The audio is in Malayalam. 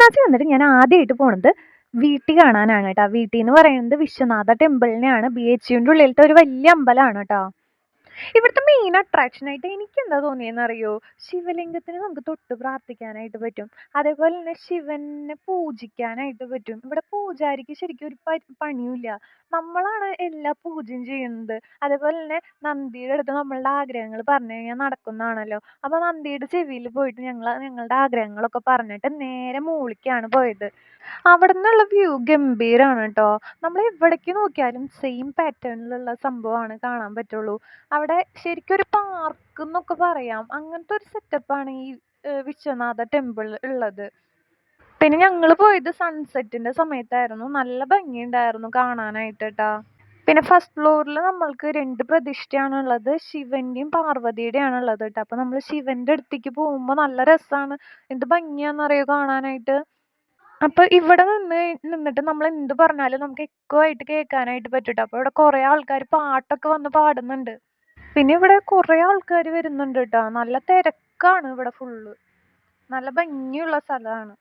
വാരണാസി വന്നിട്ട് ഞാൻ ആദ്യമായിട്ട് പോണത് വീട്ടി കാണാനാണ് കേട്ടോ. വീട്ടി എന്ന് പറയുന്നത് വിശ്വനാഥ ടെമ്പിളിനെയാണ്. BHUവിൻ്റെ ഉള്ളിലത്തെ ഒരു വലിയ അമ്പലമാണ് കേട്ടോ. ഇവിടുത്തെ മെയിൻ അട്രാക്ഷനായിട്ട് എനിക്കെന്താ തോന്നിയെന്നറിയോ? ശിവലിംഗത്തിന് നമുക്ക് തൊട്ട് പ്രാർത്ഥിക്കാനായിട്ട് പറ്റും. അതേപോലെ തന്നെ ശിവനെ പൂജിക്കാനായിട്ട് പറ്റും. ഇവിടെ പൂജാരിക്ക് ശരിക്കും ഒരു പണിയുമില്ല. നമ്മളാണ് എല്ലാ പൂജയും ചെയ്യുന്നത്. അതേപോലെ തന്നെ നന്ദിയുടെ അടുത്ത് നമ്മളുടെ ആഗ്രഹങ്ങൾ പറഞ്ഞു കഴിഞ്ഞാൽ നടക്കുന്നതാണല്ലോ. അപ്പോൾ നന്ദിയുടെ ചെവിയിൽ പോയിട്ട് ഞങ്ങളുടെ ആഗ്രഹങ്ങളൊക്കെ പറഞ്ഞിട്ട് നേരെ മോളിക്കാണ് പോയത്. അവിടുന്നുള്ള വ്യൂ ഗംഭീരാണ് ട്ടോ. നമ്മൾ എവിടേക്ക് നോക്കിയാലും സെയിം പാറ്റേണിലുള്ള സംഭവമാണ് കാണാൻ പറ്റുള്ളൂ. അവിടെ ശരിക്കും ഒരു പാർക്ക് എന്നൊക്കെ പറയാം. അങ്ങനത്തെ ഒരു സെറ്റപ്പാണ് ഈ വിശ്വനാഥ ടെമ്പിൾ ഉള്ളത്. പിന്നെ ഞങ്ങൾ പോയത് സൺസെറ്റിന്റെ സമയത്തായിരുന്നു. നല്ല ഭംഗിയുണ്ടായിരുന്നു കാണാനായിട്ട് ട്ടാ. പിന്നെ ഫസ്റ്റ് ഫ്ലോറിൽ നമ്മൾക്ക് 2 പ്രതിഷ്ഠയാണുള്ളത്. ശിവന്റെയും പാർവതിയുടെയാണ് ഉള്ളത് ട്ടോ. അപ്പോൾ നമ്മൾ ശിവന്റെ അടുത്തേക്ക് പോകുമ്പോൾ നല്ല രസമാണ്. എന്ത് ഭംഗിയാണെന്നറിയോ കാണാനായിട്ട്. അപ്പൊ ഇവിടെ നിന്നിട്ട് നമ്മൾ എന്ത് പറഞ്ഞാലും നമുക്ക് എക്കോ ആയിട്ട് കേൾക്കാനായിട്ട് പറ്റും ട്ടോ. അപ്പൊ ഇവിടെ കുറേ ആൾക്കാര് പാട്ടൊക്കെ വന്ന് പാടുന്നുണ്ട്. പിന്നെ ഇവിടെ കുറേ ആൾക്കാര് വരുന്നുണ്ട് ട്ടോ. നല്ല തിരക്കാണ് ഇവിടെ ഫുള്ള്. നല്ല ഭംഗിയുള്ള സ്ഥലമാണ്.